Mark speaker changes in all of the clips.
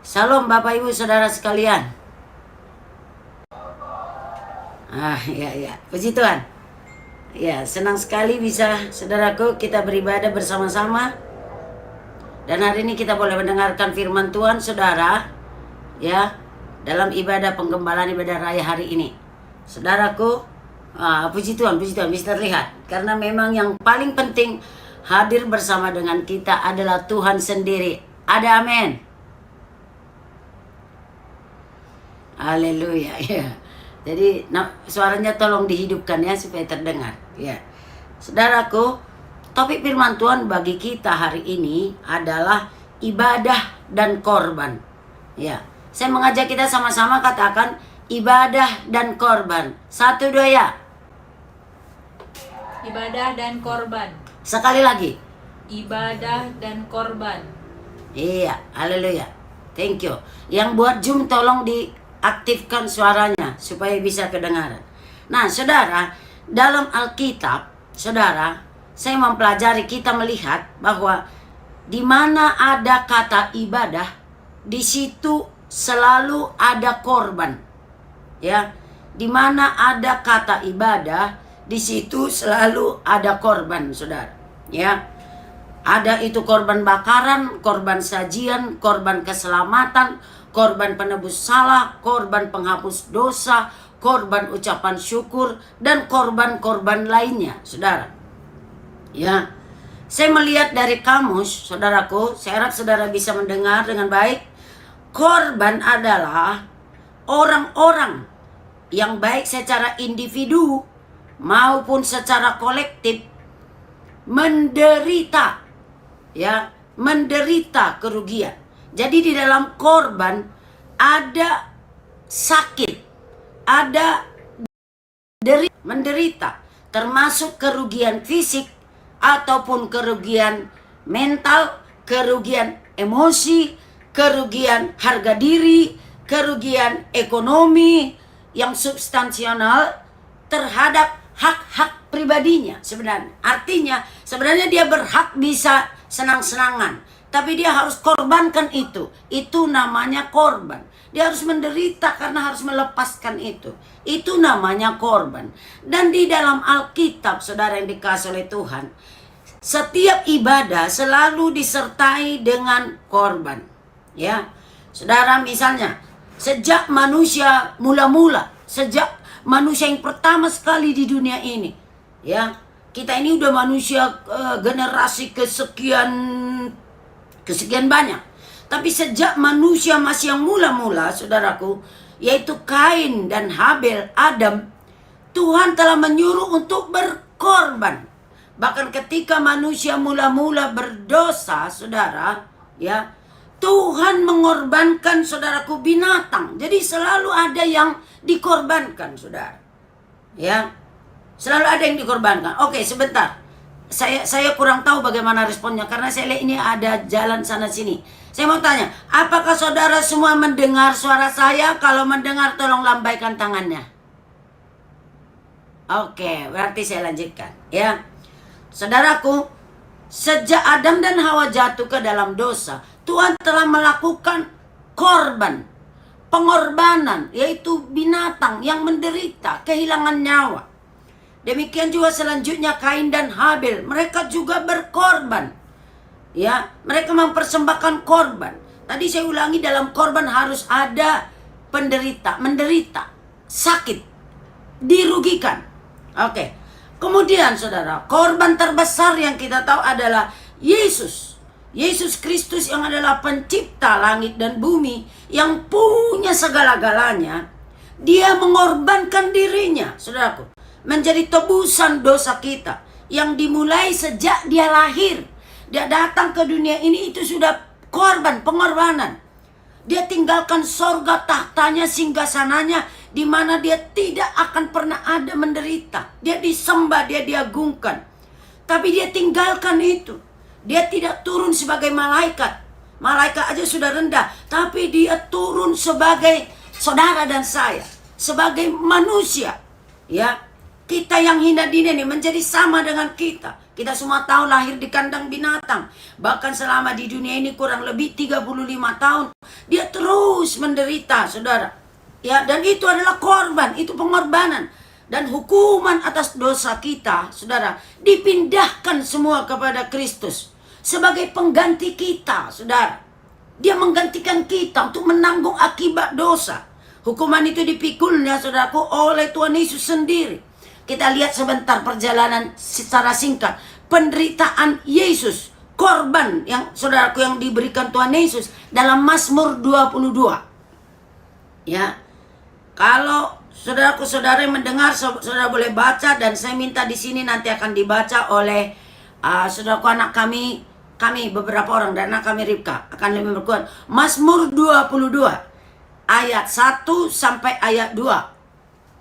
Speaker 1: Salam Bapak Ibu Saudara sekalian. Ya, puji Tuhan. Ya, senang sekali bisa saudaraku kita beribadah bersama-sama. Dan hari ini kita boleh mendengarkan firman Tuhan saudara, ya, dalam ibadah penggembalaan ibadah raya hari ini. Saudaraku, puji Tuhan bisa terlihat. Karena memang yang paling penting hadir bersama dengan kita adalah Tuhan sendiri. Ada amin. Haleluya, ya. Jadi suaranya tolong dihidupkan ya supaya terdengar. Ya, saudaraku, topik firman Tuhan bagi kita hari ini adalah ibadah dan korban. Ya, saya mengajak kita sama-sama katakan ibadah dan korban. 1, 2 ya.
Speaker 2: Ibadah dan korban.
Speaker 1: Sekali lagi.
Speaker 2: Ibadah dan korban.
Speaker 1: Iya, haleluya. Thank you. Yang buat Zoom tolong diaktifkan suaranya supaya bisa kedengaran. Nah, saudara, dalam Alkitab, saudara, saya mempelajari, kita melihat bahwa di mana ada kata ibadah, di situ selalu ada korban. Ya, di mana ada kata ibadah, di situ selalu ada korban, saudara. Ya, ada itu korban bakaran, korban sajian, korban keselamatan, korban penebus salah, korban penghapus dosa, korban ucapan syukur, dan korban-korban lainnya, saudara. Ya, saya melihat dari kamus, saudaraku, saya harap saudara bisa mendengar dengan baik. Korban adalah orang-orang yang baik secara individu maupun secara kolektif menderita, ya, menderita kerugian. Jadi di dalam korban ada sakit, ada menderita, termasuk kerugian fisik ataupun kerugian mental, kerugian emosi, kerugian harga diri, kerugian ekonomi yang substansial terhadap hak-hak pribadinya sebenarnya. Artinya sebenarnya dia berhak bisa senang-senangan, tapi dia harus korbankan itu. Itu namanya korban. Dia harus menderita karena harus melepaskan itu. Itu namanya korban. Dan di dalam Alkitab, saudara yang dikasih oleh Tuhan, setiap ibadah selalu disertai dengan korban. Ya, saudara, misalnya sejak manusia mula-mula, sejak manusia yang pertama sekali di dunia ini, ya, kita ini udah manusia generasi kesekian banyak. Tapi sejak manusia masih yang mula-mula, saudaraku, yaitu Kain dan Habel, Adam, Tuhan telah menyuruh untuk berkorban. Bahkan ketika manusia mula-mula berdosa, saudara, ya, Tuhan mengorbankan, saudaraku, binatang. Jadi selalu ada yang dikorbankan, saudara. Ya, selalu ada yang dikorbankan. Oke, sebentar. Saya kurang tahu bagaimana responnya karena saya lihat ini ada jalan sana sini. Saya mau tanya, apakah saudara semua mendengar suara saya? Kalau mendengar tolong lambaikan tangannya. Oke, berarti saya lanjutkan, ya. Saudaraku, sejak Adam dan Hawa jatuh ke dalam dosa, Tuhan telah melakukan korban, pengorbanan, yaitu binatang yang menderita, kehilangan nyawa. Demikian juga selanjutnya Kain dan Habel, mereka juga berkorban. Ya, mereka mempersembahkan korban. Tadi saya ulangi, dalam korban harus ada menderita, sakit, dirugikan. Oke. Kemudian saudara, korban terbesar yang kita tahu adalah Yesus. Yesus Kristus yang adalah pencipta langit dan bumi, yang punya segala-galanya. Dia mengorbankan dirinya, saudaraku, menjadi tebusan dosa kita yang dimulai sejak dia lahir. Dia datang ke dunia ini, itu sudah korban, pengorbanan. Dia tinggalkan sorga, tahtanya, singgasananya, di mana dia tidak akan pernah ada menderita. Dia disembah, dia diagungkan. Tapi dia tinggalkan itu. Dia tidak turun sebagai malaikat. Malaikat aja sudah rendah, tapi dia turun sebagai saudara dan saya, sebagai manusia. Ya, kita yang hina dini ini menjadi sama dengan kita. Kita semua tahu lahir di kandang binatang. Bahkan selama di dunia ini kurang lebih 35 tahun. Dia terus menderita, saudara. Ya, dan itu adalah korban, itu pengorbanan. Dan hukuman atas dosa kita, saudara, dipindahkan semua kepada Kristus. Sebagai pengganti kita, saudara. Dia menggantikan kita untuk menanggung akibat dosa. Hukuman itu dipikulnya, saudaraku, oleh Tuhan Yesus sendiri. Kita lihat sebentar perjalanan secara singkat. Penderitaan Yesus. Korban yang saudaraku yang diberikan Tuhan Yesus dalam Mazmur 22. Ya. Kalau saudaraku saudara yang mendengar, saudara boleh baca, dan saya minta di sini nanti akan dibaca oleh saudaraku anak kami beberapa orang, dan anak kami Ribka akan lebih berkuat. Mazmur 22 ayat 1 sampai ayat 2.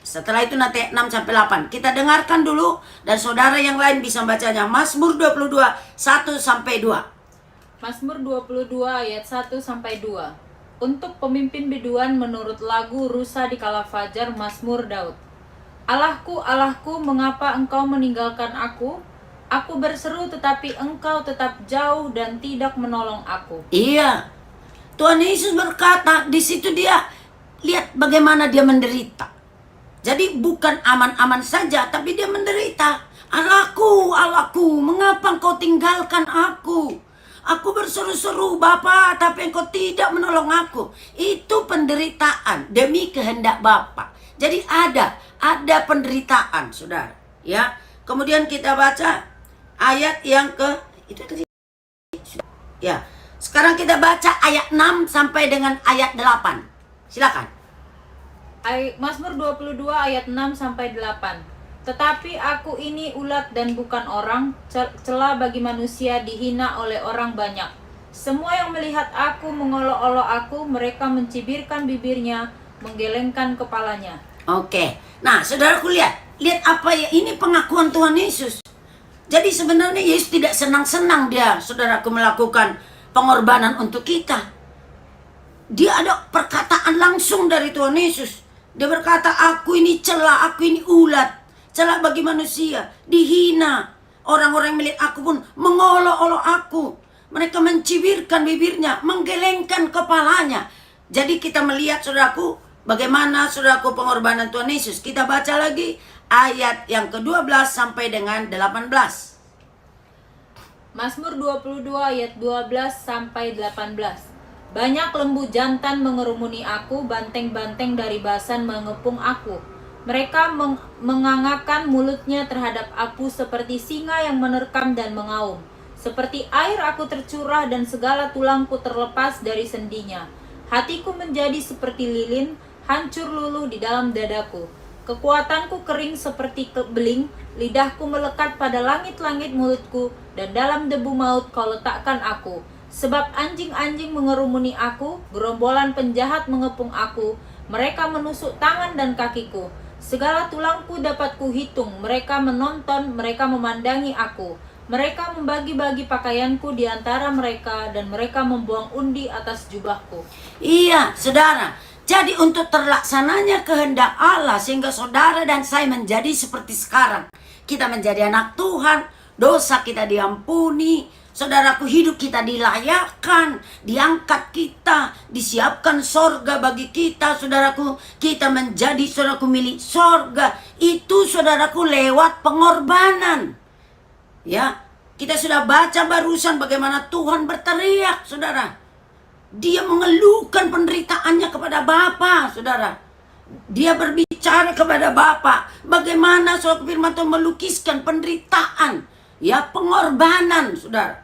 Speaker 1: Setelah itu nanti 6 sampai 8. Kita dengarkan dulu dan saudara yang lain bisa bacanya. Mazmur 22 1 sampai 2.
Speaker 2: Mazmur 22 ayat 1 sampai 2. Untuk pemimpin biduan menurut lagu Rusa di kala fajar, Mazmur Daud. Allahku, Allahku, mengapa engkau meninggalkan aku? Aku berseru tetapi engkau tetap jauh dan tidak menolong aku.
Speaker 1: Iya. Tuhan Yesus berkata, di situ dia lihat bagaimana dia menderita. Jadi bukan aman-aman saja, tapi dia menderita. Allahku, Allahku, mengapa engkau tinggalkan aku? Aku berseru-seru, Bapa, tapi engkau tidak menolong aku. Itu penderitaan demi kehendak Bapa. Jadi ada penderitaan, saudara. Ya. Kemudian kita baca ayat yang itu tadi. Ya. Sekarang kita baca ayat 6 sampai dengan ayat 8. Silakan.
Speaker 2: Mazmur 22 ayat 6 sampai 8. Tetapi aku ini ulat dan bukan orang, celah bagi manusia, dihina oleh orang banyak. Semua yang melihat aku mengolok-olok aku, mereka mencibirkan bibirnya, menggelengkan kepalanya.
Speaker 1: Oke. Nah, saudaraku lihat apa ya, ini pengakuan Tuhan Yesus. Jadi sebenarnya Yesus tidak senang-senang dia, saudaraku, melakukan pengorbanan untuk kita. Dia ada perkataan langsung dari Tuhan Yesus. Dia berkata, aku ini celah, aku ini ulat, celah bagi manusia, dihina. Orang-orang yang melihat aku pun mengolok-olok aku. Mereka mencibirkan bibirnya, menggelengkan kepalanya. Jadi kita melihat, saudaraku, bagaimana, saudaraku, pengorbanan Tuhan Yesus. Kita baca lagi ayat yang ke-12 sampai dengan 18.
Speaker 2: Mazmur 22 ayat 12 sampai 18. Banyak lembu jantan mengerumuni aku, banteng-banteng dari Basan mengepung aku. Mereka mengangakkan mulutnya terhadap aku seperti singa yang menerkam dan mengaum. Seperti air aku tercurah dan segala tulangku terlepas dari sendinya. Hatiku menjadi seperti lilin, hancur luluh di dalam dadaku. Kekuatanku kering seperti beling, lidahku melekat pada langit-langit mulutku, dan dalam debu maut kau letakkan aku. Sebab anjing-anjing mengerumuni aku, gerombolan penjahat mengepung aku, mereka menusuk tangan dan kakiku. Segala tulangku dapat kuhitung, mereka menonton, mereka memandangi aku. Mereka membagi-bagi pakaianku di antara mereka, dan mereka membuang undi atas jubahku.
Speaker 1: Iya, saudara. Jadi untuk terlaksananya kehendak Allah, sehingga saudara dan saya menjadi seperti sekarang. Kita menjadi anak Tuhan, dosa kita diampuni, saudaraku, hidup kita dilayakkan, diangkat kita, disiapkan sorga bagi kita, saudaraku. Kita menjadi, saudaraku, milik sorga. Itu, saudaraku, lewat pengorbanan. Ya, kita sudah baca barusan bagaimana Tuhan berteriak, saudara. Dia mengeluhkan penderitaannya kepada Bapa, saudara. Dia berbicara kepada Bapa. Bagaimana, saudaraku, firman Tuhan melukiskan penderitaan, ya, pengorbanan, saudara.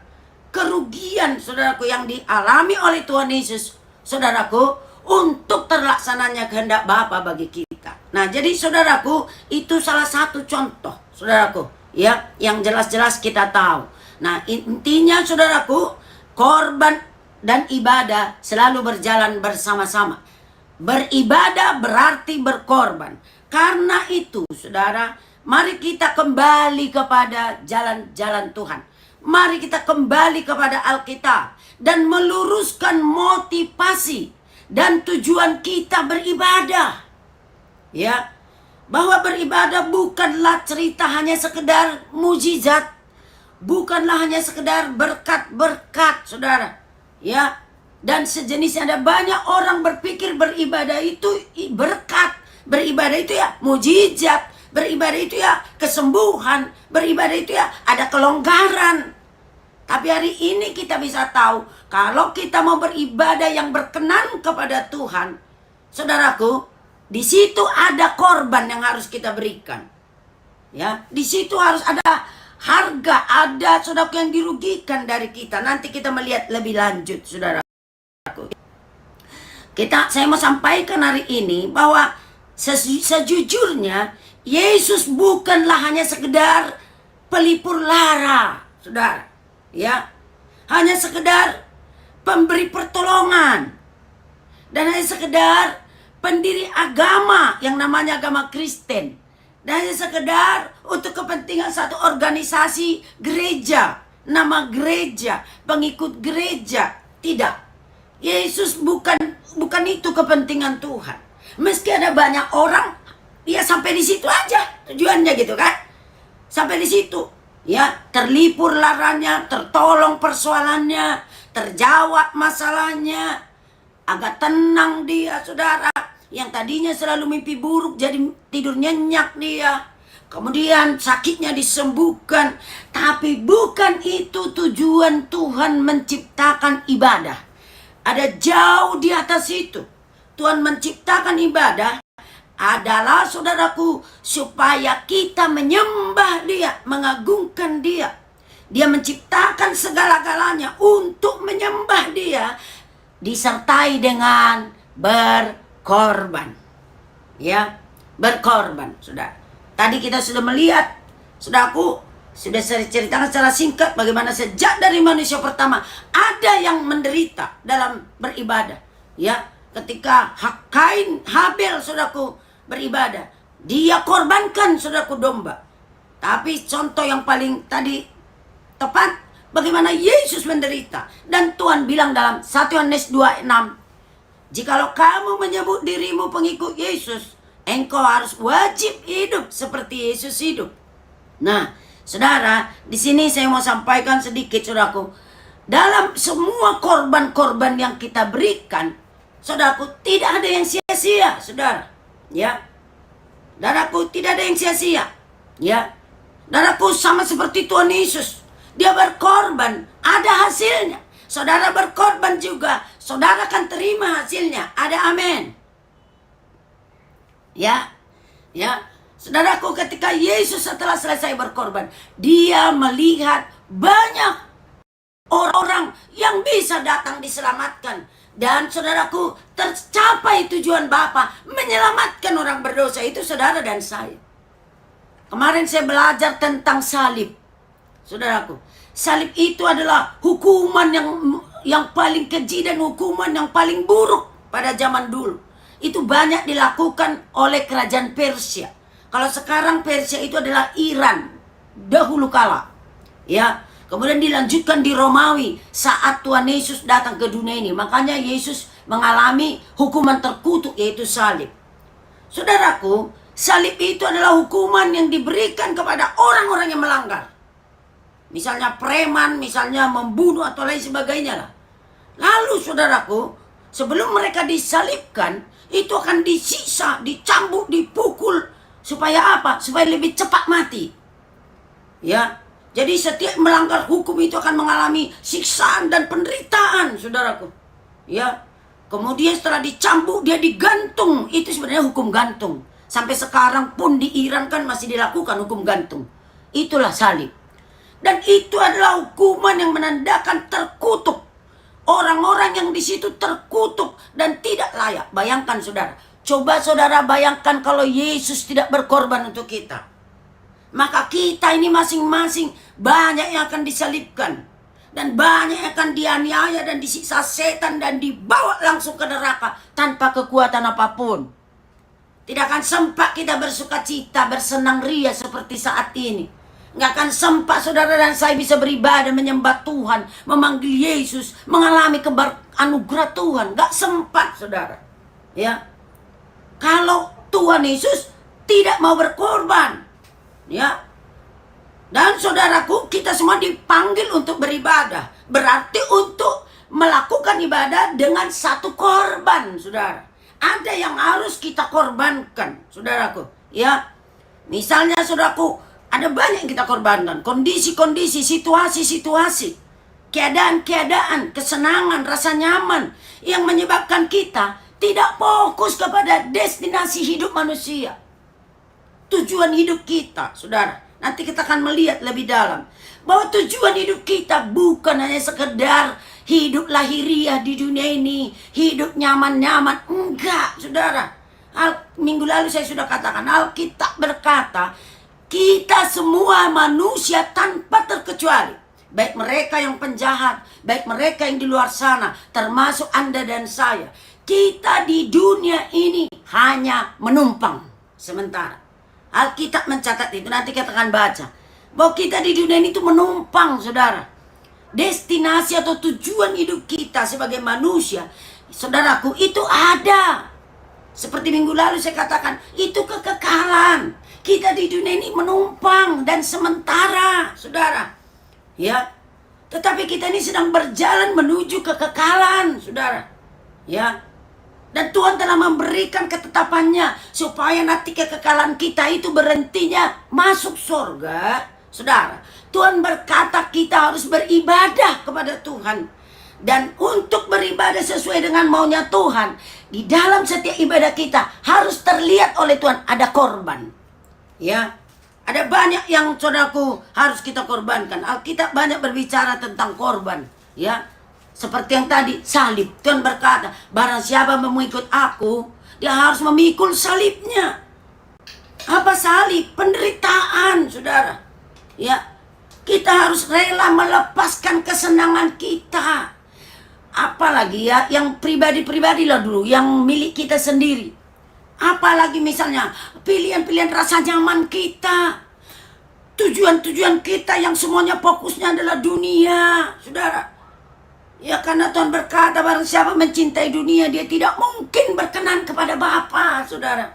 Speaker 1: Kerugian, saudaraku, yang dialami oleh Tuhan Yesus, saudaraku, untuk terlaksananya kehendak Bapa bagi kita. Nah, jadi saudaraku, itu salah satu contoh, saudaraku, ya, yang jelas-jelas kita tahu. Nah, intinya, saudaraku, korban dan ibadah selalu berjalan bersama-sama. Beribadah berarti berkorban. Karena itu, saudara, mari kita kembali kepada jalan-jalan Tuhan. Mari kita kembali kepada Alkitab dan meluruskan motivasi dan tujuan kita beribadah. Ya, bahwa beribadah bukanlah cerita hanya sekedar mujizat, bukanlah hanya sekedar berkat-berkat, saudara. Ya, dan sejenisnya. Ada banyak orang berpikir beribadah itu berkat, beribadah itu ya mujizat, beribadah itu ya kesembuhan, beribadah itu ya ada kelonggaran. Tapi hari ini kita bisa tahu, kalau kita mau beribadah yang berkenan kepada Tuhan, saudaraku, di situ ada korban yang harus kita berikan. Ya, di situ harus ada harga, ada saudaraku yang dirugikan dari kita. Nanti kita melihat lebih lanjut, saudaraku. Saya mau sampaikan hari ini bahwa sejujurnya Yesus bukanlah hanya sekedar pelipur lara, saudara. Ya, hanya sekedar pemberi pertolongan, dan hanya sekedar pendiri agama yang namanya agama Kristen, dan hanya sekedar untuk kepentingan satu organisasi gereja, nama gereja, pengikut gereja. Tidak, Yesus bukan itu kepentingan Tuhan. Meski ada banyak orang, dia sampai di situ aja tujuannya gitu kan, sampai di situ. Ya, terlipur laranya, tertolong persoalannya, terjawab masalahnya, agak tenang dia, saudara. Yang tadinya selalu mimpi buruk jadi tidur nyenyak dia. Kemudian sakitnya disembuhkan. Tapi bukan itu tujuan Tuhan menciptakan ibadah. Ada jauh di atas itu. Tuhan menciptakan ibadah adalah, saudaraku, supaya kita menyembah dia, mengagungkan dia. Dia menciptakan segala-galanya untuk menyembah dia, disertai dengan berkorban. Ya, berkorban, saudara. Tadi kita sudah melihat, saudaraku, sudah saya ceritakan secara singkat bagaimana sejak dari manusia pertama ada yang menderita dalam beribadah. Ya, ketika Kain, Habel, saudaraku, beribadah, dia korbankan, saudaraku, domba. Tapi contoh yang paling tadi tepat, bagaimana Yesus menderita. Dan Tuhan bilang dalam 1 Yohanes 2:6, jikalau kamu menyebut dirimu pengikut Yesus, engkau harus wajib hidup seperti Yesus hidup. Nah, saudara, di sini saya mau sampaikan sedikit, saudaraku. Dalam semua korban-korban yang kita berikan, saudaraku, tidak ada yang sia-sia, saudara. Ya, saudaraku, tidak ada yang sia-sia. Ya, saudaraku, sama seperti Tuhan Yesus, dia berkorban, ada hasilnya. Saudara berkorban juga, saudara akan terima hasilnya. Ada amin. Ya, ya, saudaraku, ketika Yesus setelah selesai berkorban, dia melihat banyak orang yang bisa datang diselamatkan. Dan saudaraku, tercapai tujuan Bapa menyelamatkan orang berdosa, itu saudara dan saya. Kemarin saya belajar tentang salib, saudaraku. Salib itu adalah hukuman yang paling keji dan hukuman yang paling buruk pada zaman dulu. Itu banyak dilakukan oleh kerajaan Persia. Kalau sekarang Persia itu adalah Iran dahulu kala. Ya. Kemudian dilanjutkan di Romawi saat Tuhan Yesus datang ke dunia ini. Makanya Yesus mengalami hukuman terkutuk, yaitu salib. Saudaraku, salib itu adalah hukuman yang diberikan kepada orang-orang yang melanggar. Misalnya preman, misalnya membunuh atau lain sebagainya lah. Lalu saudaraku, sebelum mereka disalibkan, itu akan disiksa, dicambuk, dipukul. Supaya apa? Supaya lebih cepat mati. Ya. Jadi setiap melanggar hukum itu akan mengalami siksaan dan penderitaan, saudaraku. Ya. Kemudian setelah dicambuk, dia digantung. Itu sebenarnya hukum gantung. Sampai sekarang pun di Iran kan masih dilakukan hukum gantung. Itulah salib. Dan itu adalah hukuman yang menandakan terkutuk. Orang-orang yang di situ terkutuk dan tidak layak. Bayangkan, saudara. Coba saudara bayangkan kalau Yesus tidak berkorban untuk kita. Maka kita ini masing-masing banyak yang akan disalibkan. Dan banyak yang akan dianiaya dan disiksa setan dan dibawa langsung ke neraka tanpa kekuatan apapun. Tidak akan sempat kita bersuka cita, bersenang ria seperti saat ini. Nggak akan sempat saudara dan saya bisa beribadah, menyembah Tuhan, memanggil Yesus, mengalami anugerah Tuhan. Nggak sempat, saudara. Ya, kalau Tuhan Yesus tidak mau berkorban. Ya, Dan saudaraku, kita semua dipanggil untuk beribadah. Berarti untuk melakukan ibadah dengan satu korban, saudara. Ada yang harus kita korbankan, saudaraku. Ya, misalnya saudaraku, ada banyak yang kita korbankan. Kondisi-kondisi, situasi-situasi, keadaan-keadaan, kesenangan, rasa nyaman yang menyebabkan kita tidak fokus kepada destinasi hidup manusia. Tujuan hidup kita, saudara. Nanti kita akan melihat lebih dalam bahwa tujuan hidup kita bukan hanya sekedar hidup lahiriah di dunia ini, hidup nyaman-nyaman. Enggak, saudara. Minggu lalu saya sudah katakan, Alkitab berkata, kita semua manusia tanpa terkecuali, baik mereka yang penjahat, baik mereka yang di luar sana, termasuk Anda dan saya, kita di dunia ini hanya menumpang sementara. Alkitab mencatat itu, nanti kita akan baca bahwa kita di dunia ini itu menumpang, saudara. Destinasi atau tujuan hidup kita sebagai manusia, saudaraku, itu ada. Seperti minggu lalu saya katakan, itu kekekalan. Kita di dunia ini menumpang dan sementara, saudara. Ya, tetapi kita ini sedang berjalan menuju kekekalan, saudara. Ya, dan Tuhan telah memberikan ketetapannya supaya nanti kekekalan kita itu berhentinya masuk surga, saudara. Tuhan berkata kita harus beribadah kepada Tuhan. Dan untuk beribadah sesuai dengan maunya Tuhan, di dalam setiap ibadah kita harus terlihat oleh Tuhan ada korban. Ya, ada banyak yang saudaraku harus kita korbankan. Alkitab banyak berbicara tentang korban. Ya, seperti yang tadi, salib. Tuhan berkata, barang siapa mengikut aku, dia harus memikul salibnya. Apa salib? Penderitaan, saudara. Ya, kita harus rela melepaskan kesenangan kita. Apalagi ya, yang pribadi-pribadi lah dulu, yang milik kita sendiri. Apalagi misalnya, pilihan-pilihan rasa nyaman kita. Tujuan-tujuan kita yang semuanya fokusnya adalah dunia, saudara. Ya, karena Tuhan berkata, barang siapa mencintai dunia, dia tidak mungkin berkenan kepada Bapa, saudara.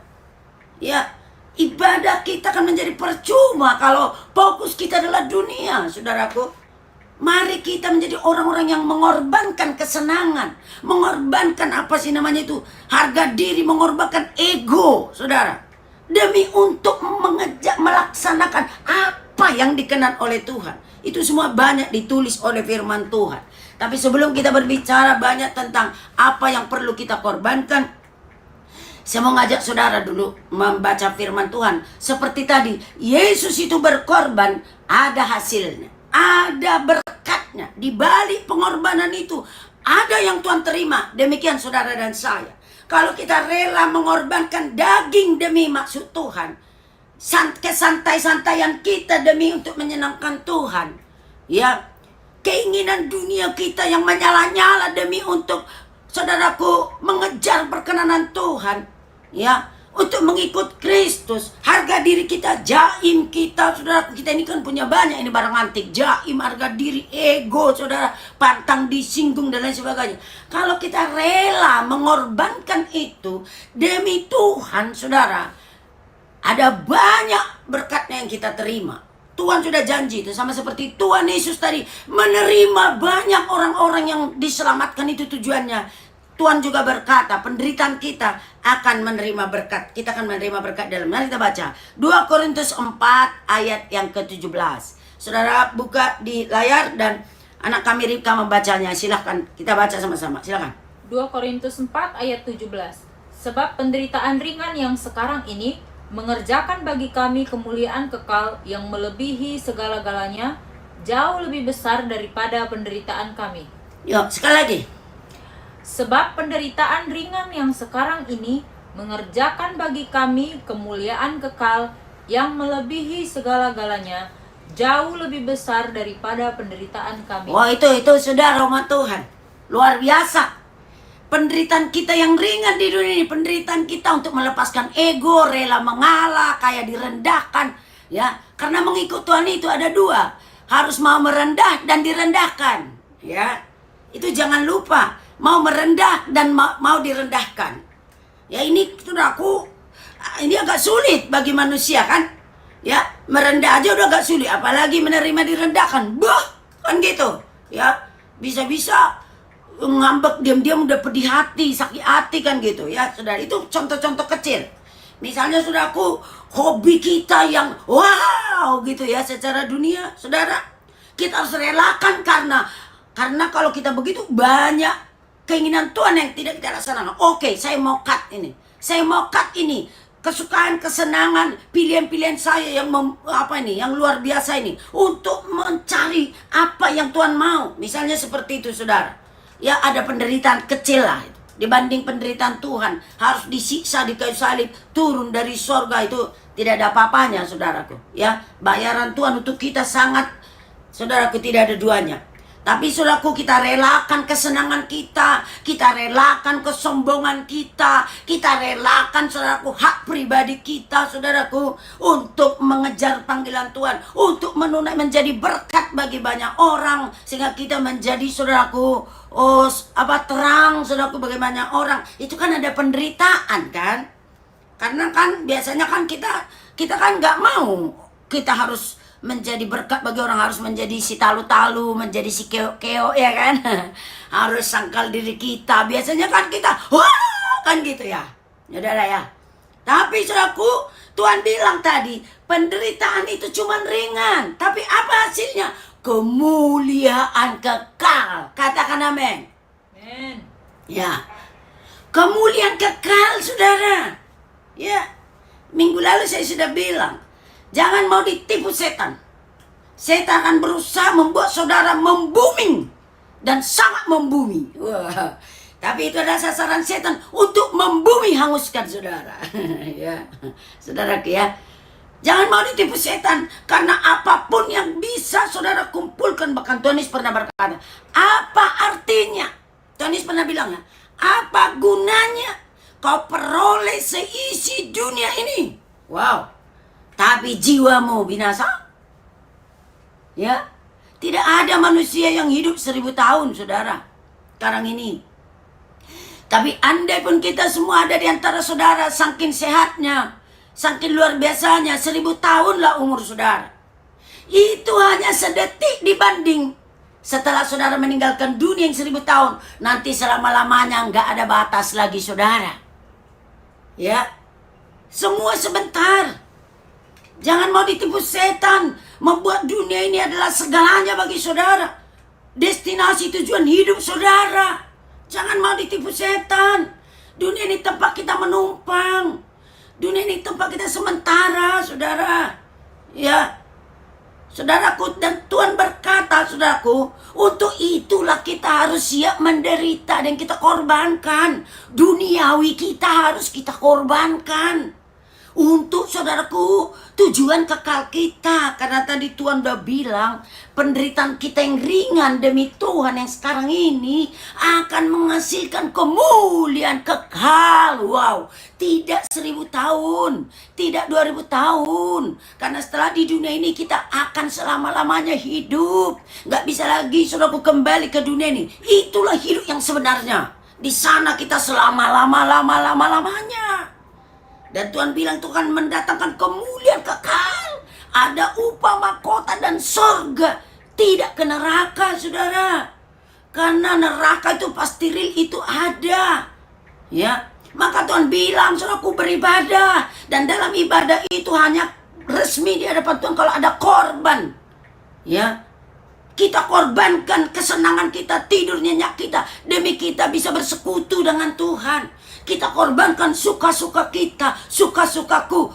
Speaker 1: Ya, ibadah kita akan menjadi percuma kalau fokus kita adalah dunia, saudaraku. Mari kita menjadi orang-orang yang mengorbankan kesenangan, mengorbankan apa sih namanya itu, harga diri, mengorbankan ego, saudara, demi untuk melaksanakan apa yang dikenan oleh Tuhan. Itu semua banyak ditulis oleh firman Tuhan. Tapi sebelum kita berbicara banyak tentang apa yang perlu kita korbankan, saya mau ngajak saudara dulu membaca firman Tuhan. Seperti tadi, Yesus itu berkorban, ada hasilnya, ada berkatnya. Di balik pengorbanan itu, ada yang Tuhan terima. Demikian saudara dan saya. Kalau kita rela mengorbankan daging demi maksud Tuhan, kesantai-santaian kita demi untuk menyenangkan Tuhan, ya, keinginan dunia kita yang menyala-nyala demi untuk, saudaraku, mengejar perkenanan Tuhan, ya, untuk mengikut Kristus. Harga diri kita, jaim kita, saudaraku, kita ini kan punya banyak ini barang antik, jaim, harga diri, ego, saudara, pantang disinggung dan lain sebagainya. Kalau kita rela mengorbankan itu demi Tuhan, saudara, ada banyak berkatnya yang kita terima. Tuhan sudah janji itu, sama seperti Tuhan Yesus tadi menerima banyak orang-orang yang diselamatkan, itu tujuannya. Tuhan juga berkata, penderitaan kita akan menerima berkat. Kita akan menerima berkat dalam. Mari kita baca 2 Korintus 4 ayat yang ke-17. Saudara buka di layar dan anak kami Ribka membacanya. Silahkan kita baca sama-sama. Silahkan.
Speaker 2: 2 Korintus 4 ayat 17. Sebab penderitaan ringan yang sekarang ini mengerjakan bagi kami kemuliaan kekal yang melebihi segala-galanya, jauh lebih besar daripada penderitaan kami.
Speaker 1: Yuk, sekali lagi.
Speaker 2: Sebab penderitaan ringan yang sekarang ini mengerjakan bagi kami kemuliaan kekal yang melebihi segala-galanya, jauh lebih besar daripada penderitaan kami.
Speaker 1: Wah, itu sudah rahmat Tuhan. Luar biasa. Penderitaan kita yang ringan di dunia ini, penderitaan kita untuk melepaskan ego, rela mengalah, kayak direndahkan, ya. Karena mengikut Tuhan itu ada dua, harus mau merendah dan direndahkan, ya. Itu jangan lupa, mau merendah dan mau direndahkan. Ya, ini saudaraku, ini agak sulit bagi manusia kan? Ya, merendah aja udah gak sulit, apalagi menerima direndahkan. Bah, kan gitu. Ya, bisa-bisa ngambek diam-diam udah pedih hati, sakit hati kan gitu ya. Saudara, itu contoh-contoh kecil. Misalnya saudaraku, hobi kita yang wow gitu ya secara dunia, saudara, kita harus relakan karena kalau kita begitu banyak keinginan Tuhan yang tidak kita laksanakan. Oke, saya mau cut ini. Saya mau cut ini. Kesukaan, kesenangan, pilihan-pilihan saya yang yang luar biasa ini untuk mencari apa yang Tuhan mau. Misalnya seperti itu, saudara. Ya, ada penderitaan kecil lah dibanding penderitaan Tuhan harus disiksa di kayu salib, turun dari sorga, itu tidak ada apa-apanya, saudaraku. Ya, bayaran Tuhan untuk kita sangat, saudaraku, tidak ada duanya. Tapi saudaraku, kita relakan kesenangan kita relakan kesombongan kita relakan, saudaraku, hak pribadi kita, saudaraku, untuk mengejar panggilan Tuhan, untuk menjadi berkat bagi banyak orang, sehingga kita menjadi, saudaraku, terang, saudaraku, bagi banyak orang. Itu kan ada penderitaan kan? Karena kan biasanya kan kita kan nggak mau kita harus menjadi berkat bagi orang, harus menjadi si talu-talu, menjadi si keo-keo, ya kan? Harus sangkal diri kita. Biasanya kan kita, wah, kan gitu ya. Saudara ya. Tapi saudaraku, Tuhan bilang tadi, penderitaan itu cuma ringan. Tapi apa hasilnya? Kemuliaan kekal. Katakan amin.
Speaker 2: Amen.
Speaker 1: Ya. Kemuliaan kekal, saudara. Ya. Minggu lalu saya sudah bilang, jangan mau ditipu setan. Setan akan berusaha membuat saudara membuming dan sangat membumi. Wah, tapi itu adalah sasaran setan untuk membumi, hanguskan saudara. Ya, saudaraku ya. Jangan mau ditipu setan, karena apapun yang bisa saudara kumpulkan, bahkan Tuhan Yesus pernah berkata, apa artinya? Tuhan Yesus pernah bilang ya, apa gunanya kau peroleh seisi dunia ini? Wow. Tapi jiwamu binasa. Ya, tidak ada manusia yang hidup 1000 tahun, saudara, sekarang ini. Tapi andai pun kita semua ada di antara saudara, saking sehatnya, saking luar biasanya, 1000 tahun lah umur saudara. Itu hanya sedetik dibanding setelah saudara meninggalkan dunia yang 1000 tahun. Nanti selama-lamanya nggak ada batas lagi, saudara. Ya, semua sebentar. Jangan mau ditipu setan, membuat dunia ini adalah segalanya bagi saudara, destinasi tujuan hidup saudara. Jangan mau ditipu setan. Dunia ini tempat kita menumpang. Dunia ini tempat kita sementara, saudara. Ya, saudaraku, dan Tuhan berkata, saudaraku, untuk itulah kita harus siap menderita dan kita korbankan. Duniawi kita harus kita korbankan untuk, saudaraku, tujuan kekal kita. Karena tadi Tuhan udah bilang, penderitaan kita yang ringan demi Tuhan yang sekarang ini akan menghasilkan kemuliaan kekal. Wow, tidak 1000 tahun, tidak 2000 tahun. Karena setelah di dunia ini kita akan selama-lamanya hidup. Gak bisa lagi, saudaraku, kembali ke dunia ini. Itulah hidup yang sebenarnya. Di sana kita selama-lamanya. Dan Tuhan bilang Tuhan mendatangkan kemuliaan kekal. Ada upah mahkota dan sorga. Tidak ke neraka, saudara. Karena neraka itu pasti real, itu ada. Ya, maka Tuhan bilang, saudaraku, beribadah. Dan dalam ibadah itu hanya resmi di hadapan Tuhan kalau ada korban. Ya, kita korbankan kesenangan kita, tidur nyenyak kita, demi kita bisa bersekutu dengan Tuhan. Kita korbankan suka-suka kita, suka-sukaku,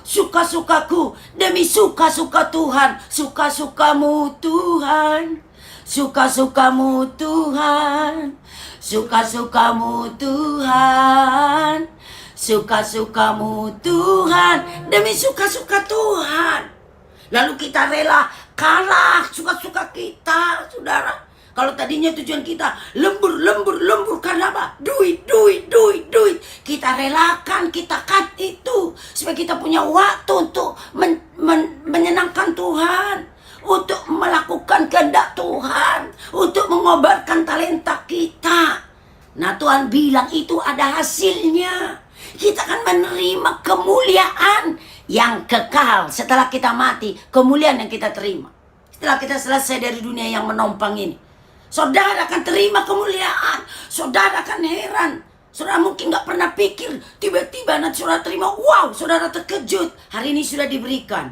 Speaker 1: demi suka-suka Tuhan. Suka-sukamu Tuhan, suka-sukamu Tuhan, suka-sukamu Tuhan, suka-sukamu Tuhan, demi suka-suka Tuhan. Lalu kita rela kalah suka-suka kita, saudara. Kalau tadinya tujuan kita lembur karena apa? Duit. Kita relakan, kita cut itu supaya kita punya waktu untuk menyenangkan Tuhan, untuk melakukan kehendak Tuhan, untuk mengobarkan talenta kita. Nah, Tuhan bilang itu ada hasilnya. Kita akan menerima kemuliaan yang kekal setelah kita mati. Kemuliaan yang kita terima setelah kita selesai dari dunia yang menompang ini. Saudara akan terima kemuliaan. Saudara akan heran. Saudara mungkin gak pernah pikir, tiba-tiba nanti saudara terima. Wow, saudara terkejut. Hari ini sudah diberikan.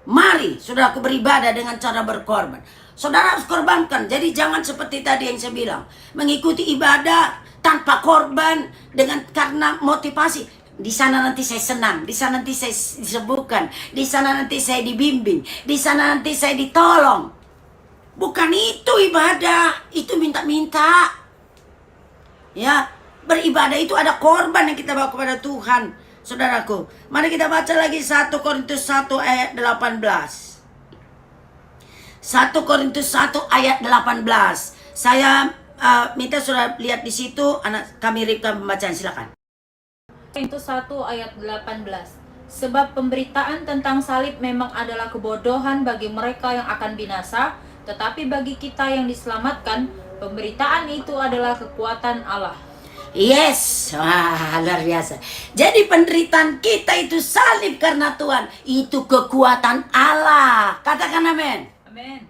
Speaker 1: Mari saudaraku beribadah dengan cara berkorban. Saudara harus korbankan. Jadi jangan seperti tadi yang saya bilang, mengikuti ibadah tanpa korban karena motivasi. Di sana nanti saya senang, di sana nanti saya disembuhkan, di sana nanti saya dibimbing, di sana nanti saya ditolong. Bukan itu ibadah, itu minta-minta. Ya, beribadah itu ada korban yang kita bawa kepada Tuhan. Saudaraku, mari kita baca lagi 1 Korintus 1 ayat 18. 1 Korintus 1 ayat 18. Saya minta saudara lihat di situ, anak kami Ribka pembacaan, silakan.
Speaker 2: Korintus 1 ayat 18. Sebab pemberitaan tentang salib memang adalah kebodohan bagi mereka yang akan binasa, tetapi bagi kita yang diselamatkan, pemberitaan itu adalah kekuatan Allah.
Speaker 1: Yes, wah, luar biasa. Jadi penderitaan kita itu salib karena Tuhan, itu kekuatan Allah. Katakan amin.
Speaker 2: Amin.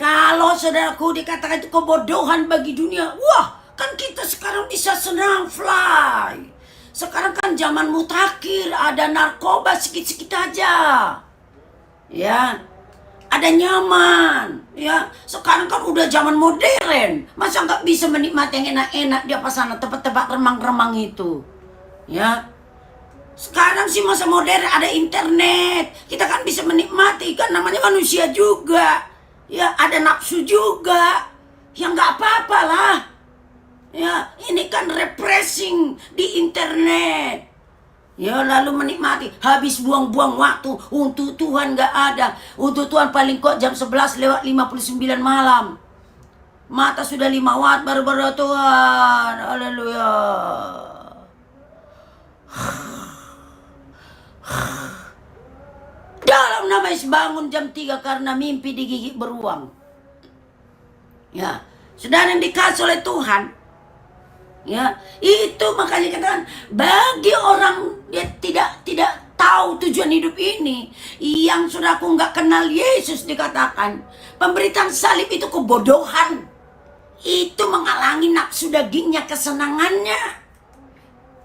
Speaker 1: Kalau saudaraku dikatakan itu kebodohan bagi dunia, wah, kan kita sekarang bisa senang fly. Sekarang kan zaman mutakhir, ada narkoba sikit-sikit aja. Ya, ada nyaman. Ya, sekarang kan udah zaman modern. Masa nggak bisa menikmati yang enak-enak di apa sana, tempat-tempat remang-remang itu. Ya, sekarang sih masa modern, ada internet. Kita kan bisa menikmati, kan namanya manusia juga. Ya, ada nafsu juga. Ya nggak apa-apa lah. Ya, ini kan refreshing di internet. Ya, lalu menikmati. Habis buang-buang waktu. Untuk Tuhan gak ada. Untuk Tuhan paling kok jam 11 lewat 59 malam. Mata sudah 5 watt baru-baru Tuhan. Haleluya. Dalam nama Yesus bangun jam 3 karena mimpi digigit beruang. Ya, saudara yang dikasih oleh Tuhan. Ya, itu makanya katakan bagi orang dia tidak tahu tujuan hidup ini, yang sudah aku nggak kenal Yesus, dikatakan pemberitaan salib itu kebodohan. Itu menghalangi nafsu dagingnya, kesenangannya,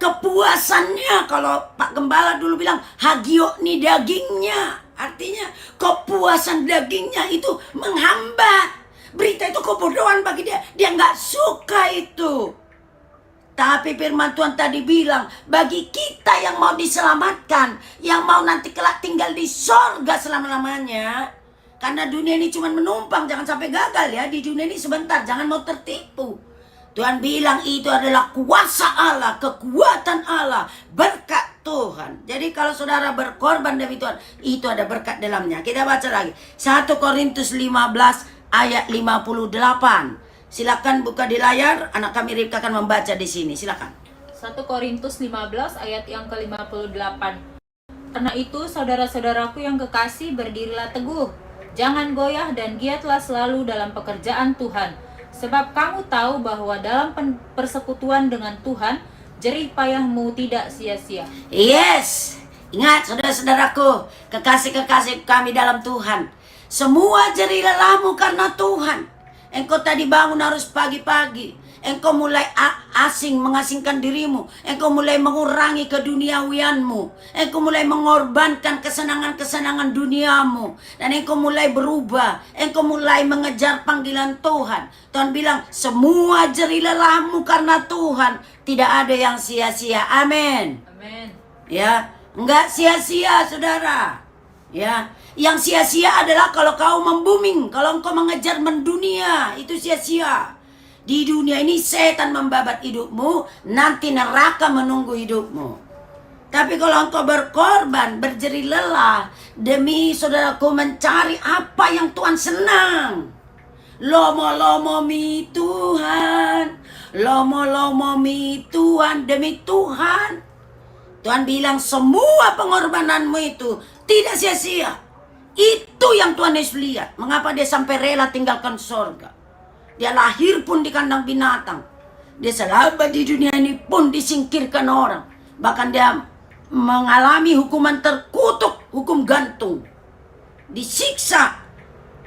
Speaker 1: kepuasannya. Kalau Pak Gembala dulu bilang hagio nih dagingnya, artinya kepuasan dagingnya itu menghambat. Berita itu kebodohan bagi dia, dia nggak suka itu. Tapi firman Tuhan tadi bilang, bagi kita yang mau diselamatkan, yang mau nanti kelak tinggal di sorga selama-lamanya. Karena dunia ini cuma menumpang, jangan sampai gagal ya. Di dunia ini sebentar, jangan mau tertipu. Tuhan bilang itu adalah kuasa Allah, kekuatan Allah, berkat Tuhan. Jadi kalau saudara berkorban demi Tuhan, itu ada berkat dalamnya. Kita baca lagi, 1 Korintus 15 ayat 58. Silakan buka di layar, anak kami Ribka akan membaca di sini. Silakan.
Speaker 2: 1 Korintus 15 ayat yang ke-58. Karena itu saudara-saudaraku yang kekasih, berdirilah teguh. Jangan goyah dan giatlah selalu dalam pekerjaan Tuhan. Sebab kamu tahu bahwa dalam persekutuan dengan Tuhan, jerih payahmu tidak sia-sia.
Speaker 1: Yes. Ingat saudara-saudaraku, kekasih-kekasih kami dalam Tuhan. Semua jerih lelahmu karena Tuhan. Engkau tadi bangun harus pagi-pagi. Engkau mulai asing, mengasingkan dirimu. Engkau mulai mengurangi keduniawianmu. Engkau mulai mengorbankan kesenangan-kesenangan duniamu. Dan engkau mulai berubah. Engkau mulai mengejar panggilan Tuhan. Tuhan bilang, semua jerih lelahmu karena Tuhan. Tidak ada yang sia-sia. Amin.
Speaker 2: Amin.
Speaker 1: Ya, enggak sia-sia saudara. Ya, yang sia-sia adalah kalau kau membuming, kalau engkau mengejar mendunia, itu sia-sia. Di dunia ini setan membabat hidupmu, nanti neraka menunggu hidupmu. Tapi kalau engkau berkorban, berjerih lelah demi saudaraku mencari apa yang Tuhan senang. Lomo-lomo mi Tuhan, lomo-lomo mi Tuhan, demi Tuhan. Tuhan bilang semua pengorbananmu itu tidak sia-sia. Itu yang Tuhan Yesus lihat. Mengapa dia sampai rela tinggalkan sorga. Dia lahir pun di kandang binatang. Dia selama di dunia ini pun disingkirkan orang. Bahkan dia mengalami hukuman terkutuk, hukum gantung. Disiksa.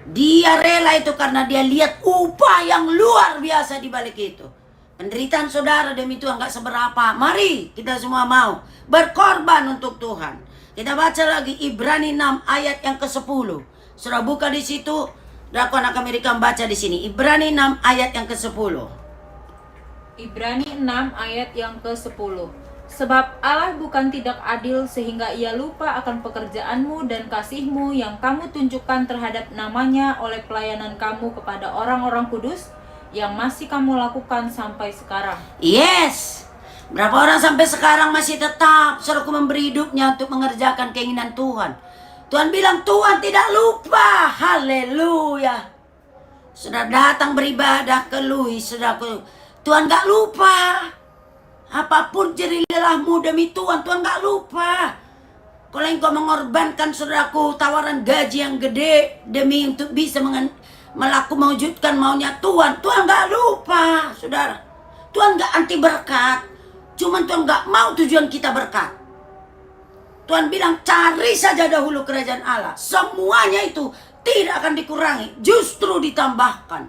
Speaker 1: Dia rela itu karena dia lihat upah yang luar biasa di balik itu. Penderitaan saudara demi Tuhan gak seberapa. Mari kita semua mau berkorban untuk Tuhan. Kita baca lagi Ibrani 6 ayat yang ke-10. Sudah buka di situ. Dan aku anak Amerika membaca di sini. Ibrani 6 ayat yang ke-10.
Speaker 2: Ibrani 6 ayat yang ke-10. Sebab Allah bukan tidak adil sehingga ia lupa akan pekerjaanmu dan kasihmu yang kamu tunjukkan terhadap namanya oleh pelayanan kamu kepada orang-orang kudus yang masih kamu lakukan sampai sekarang.
Speaker 1: Yes. Berapa orang sampai sekarang masih tetap suruhku memberi hidupnya untuk mengerjakan keinginan Tuhan. Tuhan bilang Tuhan tidak lupa. Haleluya. Sudah datang beribadah ke Louis, saudaraku. Tuhan gak lupa. Apapun jerih lelahmu demi Tuhan, Tuhan gak lupa. Kalau engkau mengorbankan saudaraku tawaran gaji yang gede demi untuk bisa mewujudkan maunya Tuhan, Tuhan gak lupa, saudara. Tuhan gak anti berkat, cuman Tuhan gak mau tujuan kita berkat. Tuhan bilang cari saja dahulu kerajaan Allah. Semuanya itu tidak akan dikurangi, justru ditambahkan.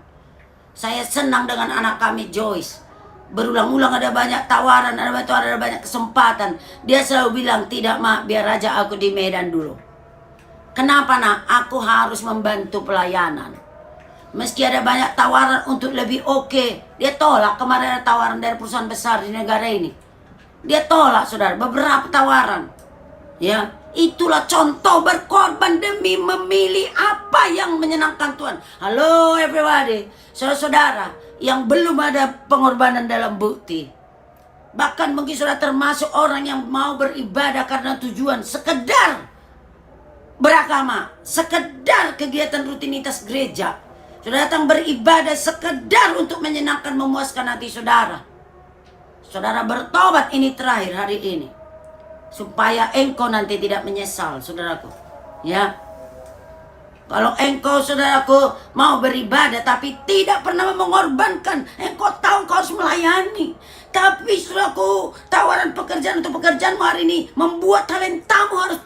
Speaker 1: Saya senang dengan anak kami Joyce. Berulang-ulang ada banyak tawaran, ada banyak kesempatan. Dia selalu bilang, tidak mak, biar aja aku di Medan dulu. Kenapa nak? Aku harus membantu pelayanan. Meski ada banyak tawaran untuk lebih oke. Dia tolak. Kemarin ada tawaran dari perusahaan besar di negara ini. Dia tolak saudara, beberapa tawaran. Ya, itulah contoh berkorban demi memilih apa yang menyenangkan Tuhan. Halo everybody, saudara-saudara yang belum ada pengorbanan dalam bukti. Bahkan mungkin sudah termasuk orang yang mau beribadah karena tujuan sekedar beragama, sekedar kegiatan rutinitas gereja. Sudah datang beribadah sekedar untuk menyenangkan, memuaskan hati saudara. Saudara bertobat, ini terakhir hari ini. Supaya engkau nanti tidak menyesal, saudaraku. Ya. Kalau engkau, saudaraku, mau beribadah tapi tidak pernah mengorbankan, engkau tahu kau harus melayani. Tapi, saudaraku, tawaran pekerjaan untuk pekerjaanmu hari ini membuat talentamu harus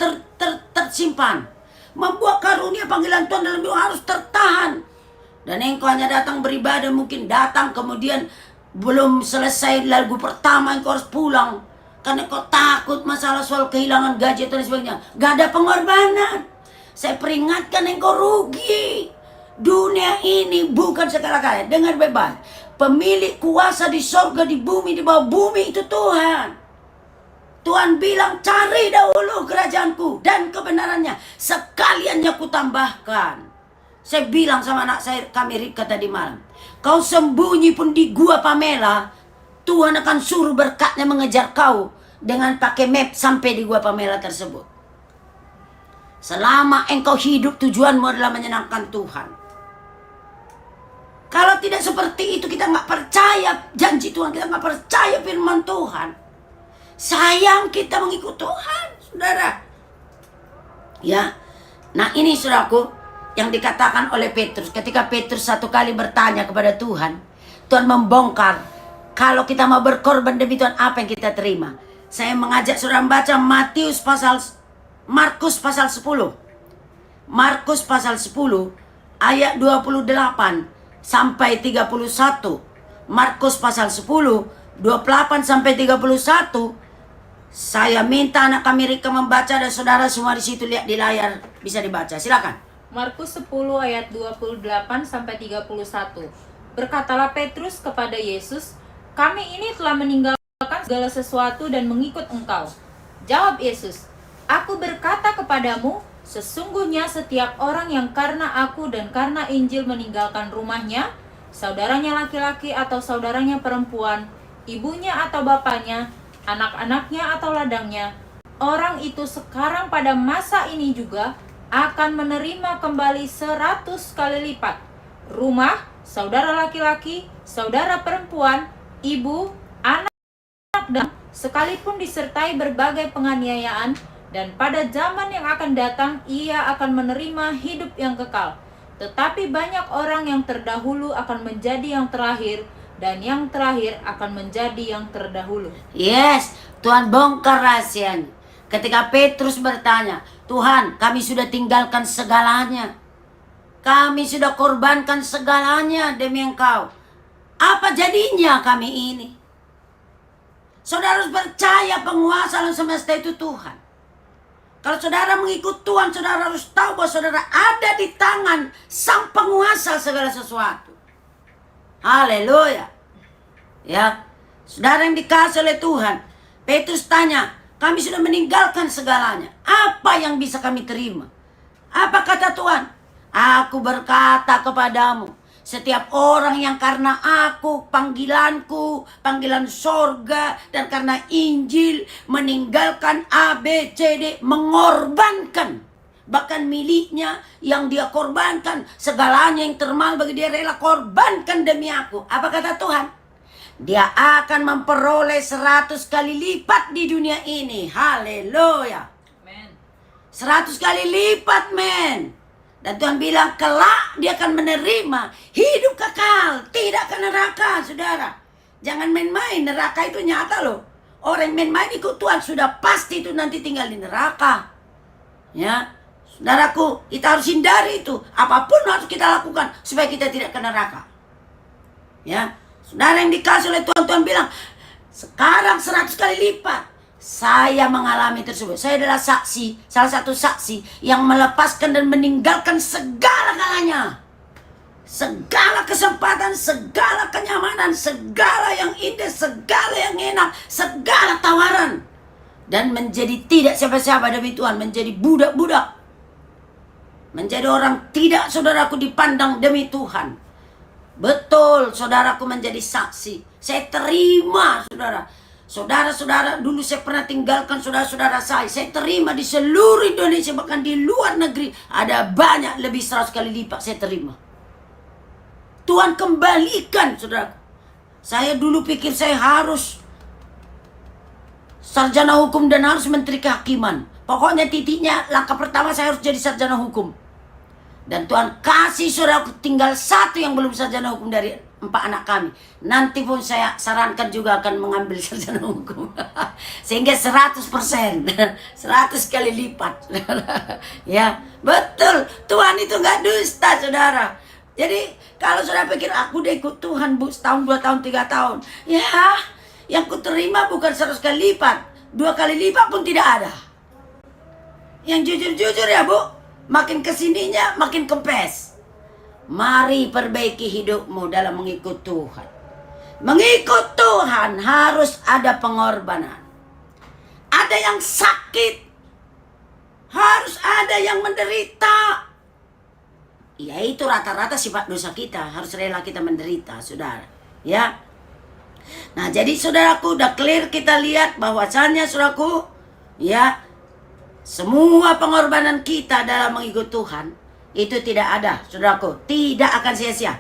Speaker 1: tersimpan. Membuat karunia panggilan Tuhan dalam hidup harus tertahan. Dan engkau hanya datang beribadah, mungkin datang kemudian belum selesai lagu pertama engkau harus pulang. Karena engkau takut masalah soal kehilangan gaji dan sebagainya. Gak ada pengorbanan. Saya peringatkan engkau rugi. Dunia ini bukan segala-galanya. Dengar bebas. Pemilik kuasa di sorga, di bumi, di bawah bumi itu Tuhan. Tuhan bilang cari dahulu kerajaanku dan kebenarannya. Sekaliannya ku tambahkan. Saya bilang sama anak saya, kami Rika tadi malam. Kau sembunyi pun di gua Pamela. Tuhan akan suruh berkatnya mengejar kau. Dengan pakai map sampai di gua Pamela tersebut. Selama engkau hidup tujuanmu adalah menyenangkan Tuhan. Kalau tidak seperti itu kita nggak percaya janji Tuhan, kita nggak percaya firman Tuhan. Sayang kita mengikut Tuhan, saudara. Ya, nah ini saudaraku yang dikatakan oleh Petrus. Ketika Petrus satu kali bertanya kepada Tuhan, Tuhan membongkar. Kalau kita mau berkorban demi Tuhan, apa yang kita terima? Saya mengajak saudara membaca Markus pasal 10. Markus pasal 10 ayat 28 sampai 31. Markus pasal 10 28 sampai 31. Saya minta anak kami Rika membaca dan saudara semua di situ lihat di layar bisa dibaca. Silakan.
Speaker 2: Markus 10 ayat 28 sampai 31. Berkatalah Petrus kepada Yesus, "Kami ini telah meninggalkan segala sesuatu dan mengikut Engkau." Jawab Yesus, "Aku berkata kepadamu, sesungguhnya setiap orang yang karena aku dan karena Injil meninggalkan rumahnya, saudaranya laki-laki atau saudaranya perempuan, ibunya atau bapaknya, anak-anaknya atau ladangnya, orang itu sekarang pada masa ini juga akan menerima kembali 100 kali lipat. Rumah, saudara laki-laki, saudara perempuan, ibu, anak, dan sekalipun disertai berbagai penganiayaan, dan pada zaman yang akan datang ia akan menerima hidup yang kekal. Tetapi banyak orang yang terdahulu akan menjadi yang terakhir, dan yang terakhir akan menjadi yang terdahulu.
Speaker 1: Yes, Tuhan bongkar rahasianya. Ketika Petrus bertanya, Tuhan, kami sudah tinggalkan segalanya. Kami sudah korbankan segalanya demi Engkau. Apa jadinya kami ini? Saudara harus percaya penguasa alam semesta itu Tuhan. Kalau saudara mengikut Tuhan, saudara harus tahu bahwa saudara ada di tangan sang penguasa segala sesuatu. Haleluya. Ya, saudara yang dikasih oleh Tuhan. Petrus tanya, kami sudah meninggalkan segalanya. Apa yang bisa kami terima? Apa kata Tuhan? Aku berkata kepadamu, setiap orang yang karena aku, panggilanku, panggilan sorga, dan karena Injil, meninggalkan A, B, C, D, mengorbankan. Bahkan miliknya yang dia korbankan, segalanya yang termahal bagi dia rela korbankan demi aku. Apa kata Tuhan? Dia akan memperoleh 100 kali lipat di dunia ini. Haleluya.
Speaker 2: Amen.
Speaker 1: 100 kali lipat, men. Dan Tuhan bilang kelak dia akan menerima hidup kekal, tidak ke neraka, saudara. Jangan main-main, neraka itu nyata loh. Orang yang main-main ikut Tuhan sudah pasti itu nanti tinggal di neraka. Ya. Saudaraku, kita harus hindari itu. Apapun harus kita lakukan supaya kita tidak ke neraka. Ya, saudara yang dikasih oleh Tuhan, Tuhan bilang, sekarang 100 kali lipat. Saya mengalami tersebut. Saya adalah saksi, salah satu saksi yang melepaskan dan meninggalkan segala-galanya. Segala kesempatan, segala kenyamanan, segala yang indah, segala yang enak, segala tawaran. Dan menjadi tidak siapa-siapa demi Tuhan, menjadi budak-budak. Menjadi orang tidak, saudaraku, dipandang demi Tuhan. Betul, saudaraku menjadi saksi. Saya terima, saudara. Saudara-saudara, dulu saya pernah tinggalkan saudara-saudara saya. Saya terima di seluruh Indonesia, bahkan di luar negeri. Ada banyak, lebih 100 kali lipat saya terima. Tuhan kembalikan, saudara. Saya dulu pikir saya harus sarjana hukum dan harus menteri kehakiman. Pokoknya titiknya, langkah pertama saya harus jadi sarjana hukum. Dan Tuhan kasih saudaraku tinggal satu yang belum sarjana hukum dari 4 anak kami. Nanti pun saya sarankan juga akan mengambil sarjana hukum. Sehingga 100%. 100 kali lipat. Ya, betul. Tuhan itu gak dusta, saudara. Jadi kalau saudara pikir aku udah ikut Tuhan bu, setahun, 2 tahun, 3 tahun. Ya, yang kuterima bukan 100 kali lipat. 2 kali lipat pun tidak ada. Yang jujur-jujur ya bu, makin kesininya makin kempes. Mari perbaiki hidupmu dalam mengikut Tuhan. Mengikut Tuhan harus ada pengorbanan. Ada yang sakit. Harus ada yang menderita. Ya itu rata-rata sifat dosa kita. Harus rela kita menderita, saudara. Ya. Nah jadi saudaraku, udah clear kita lihat bahwasannya saudaraku, ya, semua pengorbanan kita dalam mengikut Tuhan itu tidak ada, saudaraku, tidak akan sia-sia.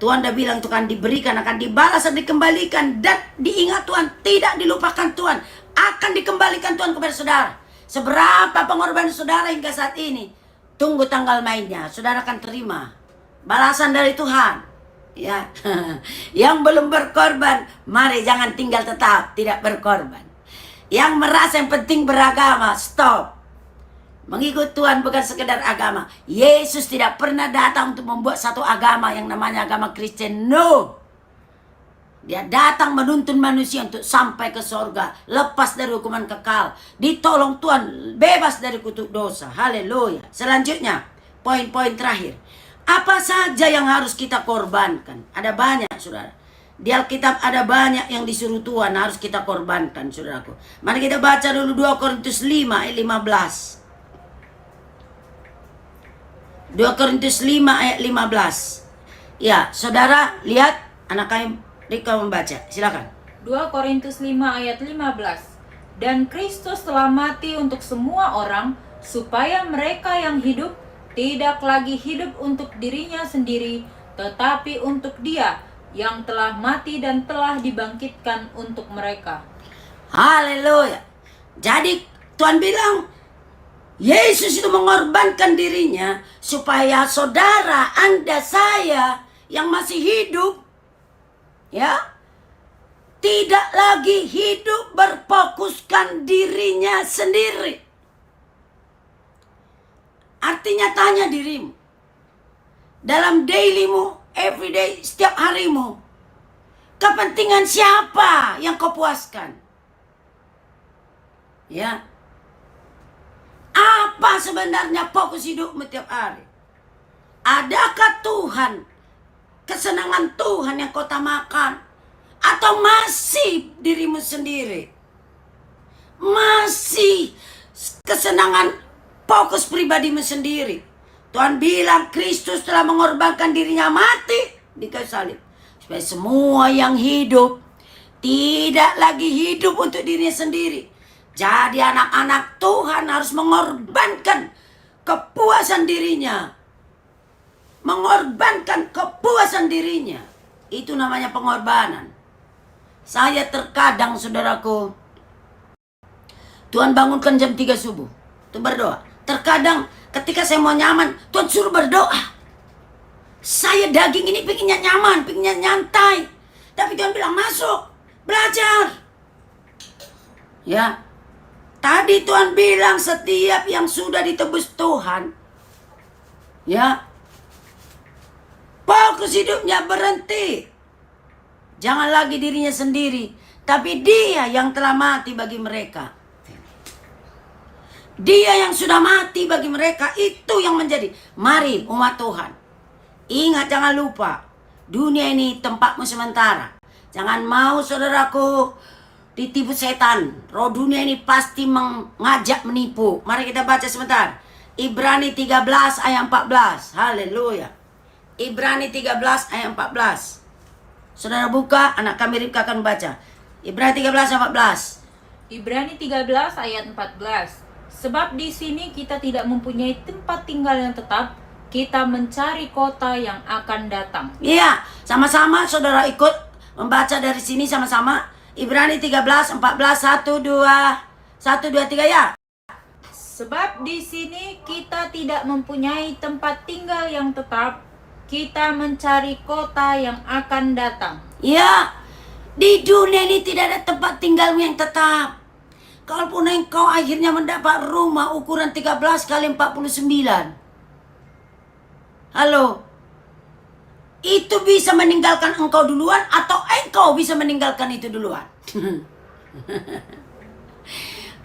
Speaker 1: Tuhan udah bilang itu akan diberikan, akan dibalas dan dikembalikan. Dan diingat Tuhan, tidak dilupakan Tuhan, akan dikembalikan Tuhan kepada saudara. Seberapa pengorbanan saudara hingga saat ini, tunggu tanggal mainnya, saudara akan terima balasan dari Tuhan. Ya, yang belum berkorban, mari jangan tinggal tetap tidak berkorban. Yang merasa yang penting beragama, stop. Mengikut Tuhan bukan sekedar agama. Yesus tidak pernah datang untuk membuat satu agama yang namanya agama Kristen. No. Dia datang menuntun manusia untuk sampai ke sorga, lepas dari hukuman kekal, ditolong Tuhan, bebas dari kutuk dosa. Haleluya. Selanjutnya, poin-poin terakhir. Apa saja yang harus kita korbankan? Ada banyak, saudara. Di Alkitab ada banyak yang disuruh Tuhan harus kita korbankan, saudaraku. Mari kita baca dulu 2 Korintus 5 ayat 15. 2 Korintus 5 ayat 15. Ya, saudara lihat, anak kami Rika membaca. Silakan.
Speaker 2: 2 Korintus 5 ayat 15. Dan Kristus telah mati untuk semua orang, supaya mereka yang hidup tidak lagi hidup untuk dirinya sendiri, tetapi untuk Dia yang telah mati dan telah dibangkitkan untuk mereka.
Speaker 1: Haleluya. Jadi Tuhan bilang Yesus itu mengorbankan dirinya supaya saudara, Anda, saya yang masih hidup ya, tidak lagi hidup berfokuskan dirinya sendiri. Artinya tanya dirimu, dalam dailymu, everyday, setiap harimu, kepentingan siapa yang kau puaskan? Ya, apa sebenarnya fokus hidupmu tiap hari? Adakah Tuhan, kesenangan Tuhan yang kau utamakan? Atau masih dirimu sendiri? Masih kesenangan fokus pribadimu sendiri? Tuhan bilang Kristus telah mengorbankan dirinya mati di kayu salib, supaya semua yang hidup tidak lagi hidup untuk dirinya sendiri. Jadi anak-anak Tuhan harus mengorbankan kepuasan dirinya. Mengorbankan kepuasan dirinya. Itu namanya pengorbanan. Saya terkadang, saudaraku, Tuhan bangunkan jam 3 subuh untuk berdoa. Terkadang ketika saya mau nyaman, Tuhan suruh berdoa. Saya daging ini pengennya nyaman, pengennya nyantai. Tapi Tuhan bilang masuk, belajar. Ya, tadi Tuhan bilang setiap yang sudah ditebus Tuhan, ya, fokus hidupnya berhenti. Jangan lagi dirinya sendiri, tapi Dia yang telah mati bagi mereka. Dia yang sudah mati bagi mereka, itu yang menjadi. Mari umat Tuhan, ingat, jangan lupa, dunia ini tempatmu sementara. Jangan mau saudaraku ditipu setan. Roh dunia ini pasti mengajak menipu. Mari kita baca sebentar. Ibrani 13 ayat 14. Haleluya. Ibrani 13 ayat 14. Saudara buka, anak kami Ribka akan baca. Ibrani 13 ayat 14.
Speaker 2: Ibrani 13 ayat 14. Sebab di sini kita tidak mempunyai tempat tinggal yang tetap, kita mencari kota yang akan datang.
Speaker 1: Iya, sama-sama saudara ikut membaca dari sini sama-sama. Ibrani 13 14 1 2 3 ya.
Speaker 2: Sebab di sini kita tidak mempunyai tempat tinggal yang tetap, kita mencari kota yang akan datang.
Speaker 1: Ya, di dunia ini tidak ada tempat tinggalmu yang tetap. Kalaupun engkau akhirnya mendapat rumah ukuran 13 kali 49. Halo. Itu bisa meninggalkan engkau duluan atau engkau bisa meninggalkan itu duluan?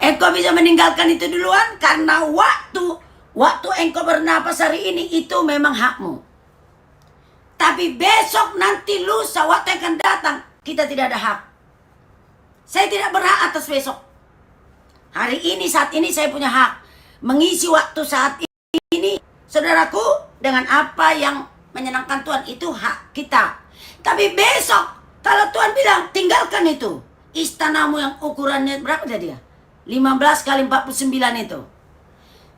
Speaker 1: Engkau bisa meninggalkan itu duluan karena waktu engkau bernapas hari ini itu memang hakmu. Tapi besok, nanti, lusa, waktu yang akan datang, kita tidak ada hak. Saya tidak berhak atas besok. Hari ini, saat ini saya punya hak mengisi waktu saat ini, saudaraku, dengan apa yang menyenangkan Tuhan. Itu hak kita. Tapi besok, kalau Tuhan bilang tinggalkan itu, istanamu yang ukurannya berapa dia? 15 kali 49 itu.